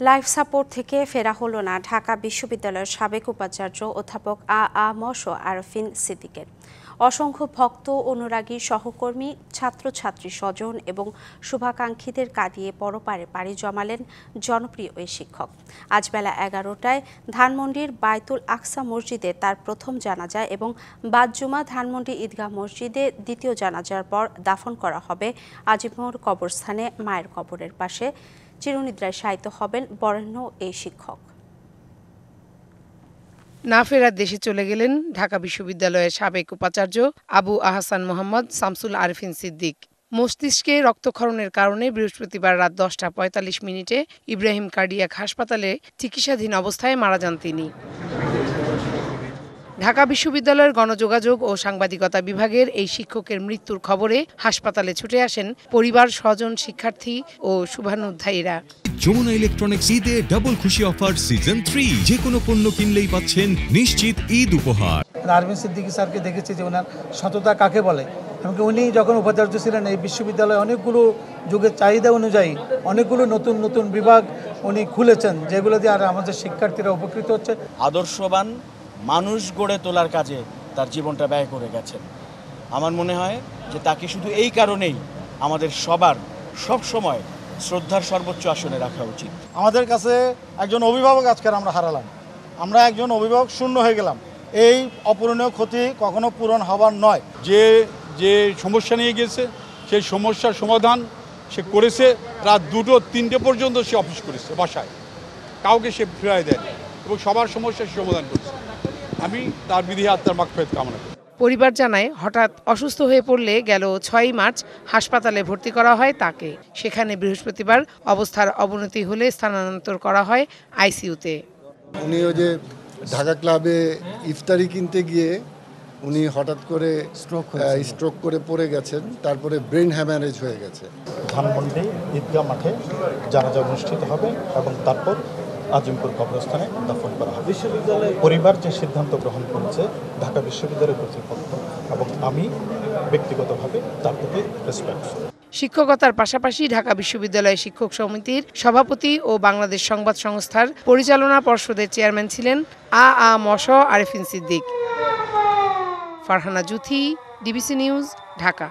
Life support থেকে ফেরা হলো না ঢাকা বিশ্ববিদ্যালয়ের সাবেক উপাচার্য অধ্যাপক ম.শ. আরফিন সিদ্দিকের। অসংখ্য ভক্ত, অনুরাগী, সহকর্মী, ছাত্রছাত্রী, স্বজন এবং শুভাকাঙ্ক্ষীদের কাঁদিয়ে পরপারে পাড়ি জমালেন জনপ্রিয় এই শিক্ষক। আজ বেলা 11টায় ধানমন্ডির বায়তুল আকসা মসজিদে তার প্রথম জানাজা এবং বাদ জুমা ধানমন্ডি ঈদগাহ মসজিদে দ্বিতীয় জানাজার পর দাফন করা হবে আজিমপুর কবরস্থানে মায়ের কবরের পাশে। চিরনিদ্রায় শায়িত হবেন বরেণ্য এই শিক্ষক। না ফেরার দেশে চলে গেলেন ঢাকা বিশ্ববিদ্যালয়ের সাবেক উপাচার্য আবু আহসান মোহাম্মদ শামসুল আরফিন সিদ্দিক। মস্তিষ্কে রক্তক্ষরণের কারণে বৃহস্পতিবার রাত 10টা 45 মিনিটে ইব্রাহিম কার্ডিয়াক হাসপাতালে চিকিৎসাধীন অবস্থায় মারা যান তিনি। ঢাকা বিশ্ববিদ্যালয়ের গণযোগাযোগ ও সাংবাদিকতা বিভাগের এই শিক্ষকের মৃত্যুর খবরে হাসপাতালে ছুটে আসেন পরিবার, স্বজন, শিক্ষার্থী ও শুভানুধ্যায়ীরা। যমুনা ইলেকট্রনিক্স ঈদে ডাবল খুশি অফার সিজন 3, যে কোনো পণ্য কিনলেই পাচ্ছেন নিশ্চিত ঈদ উপহার। আরফিন সিদ্দিকী স্যারকে দেখেছি যে ওনার সততা কাকে বলে, এমনকি উনি যখন উপাচার্য ছিলেন এই বিশ্ববিদ্যালয়ে অনেকগুলো যুগের চাহিদা অনুযায়ী অনেকগুলো নতুন নতুন বিভাগ উনি খুলেছেন, যেগুলো দিয়ে আর আমাদের শিক্ষার্থীরা উপকৃত হচ্ছে। আদর্শবান মানুষ গড়ে তোলার কাজে তার জীবনটা ব্যয় করে গেছেন। আমার মনে হয় যে তাকে শুধু এই কারণেই আমাদের সবার সব সময় শ্রদ্ধার সর্বোচ্চ আসনে রাখা উচিত। আমাদের কাছে একজন অভিভাবক আজকে আমরা হারালাম, আমরা একজন অভিভাবক শূন্য হয়ে গেলাম। এই অপূরণীয় ক্ষতি কখনো পূরণ হবার নয়। যে সমস্যা নিয়ে গেছে সেই সমস্যার সমাধান সে করেছে। রাত 2-3টে পর্যন্ত সে অফিস করেছে বাসায়, কাউকে সে ফিরায় দেয় এবং সবার সমস্যার সমাধান করেছে। আমি তার বিধি আত্মার মাগফিরাত কামনা করি। পরিবার জানায়, হঠাৎ অসুস্থ হয়ে পড়লে গেল 6 মার্চ হাসপাতালে ভর্তি করা হয় তাকে। সেখানে বৃহস্পতিবার অবস্থার অবনতি হলে স্থানান্তর করা হয় আইসিইউতে। উনি ওই যে ঢাকা ক্লাবে ইফতারি কিনতে গিয়ে উনি হঠাৎ করে স্ট্রোক করে পড়ে গেছেন, তারপরে ব্রেন হ্যামারেজ হয়ে গেছে। ধানমন্ডি ঈদগাহ মাঠে জানাজা অনুষ্ঠিত হবে এবং তারপর আজিমপুর কবরস্থানে দাফন করা হবে। বিশ্ববিদ্যালয় পরিবার যে সিদ্ধান্ত গ্রহণ করেছে ঢাকা বিশ্ববিদ্যালয় কর্তৃপক্ষ এবং আমি ব্যক্তিগতভাবে তার প্রতি রেসপেক্ট। শিক্ষকতার পাশাপাশি ঢাকা বিশ্ববিদ্যালয় শিক্ষক সমিতির সভাপতি ও বাংলাদেশ সংবাদ সংস্থার পরিচালনা পর্ষদের চেয়ারম্যান ছিলেন ম.শ. আরফিন সিদ্দিক। Farhana Juthi, DBC news, Dhaka.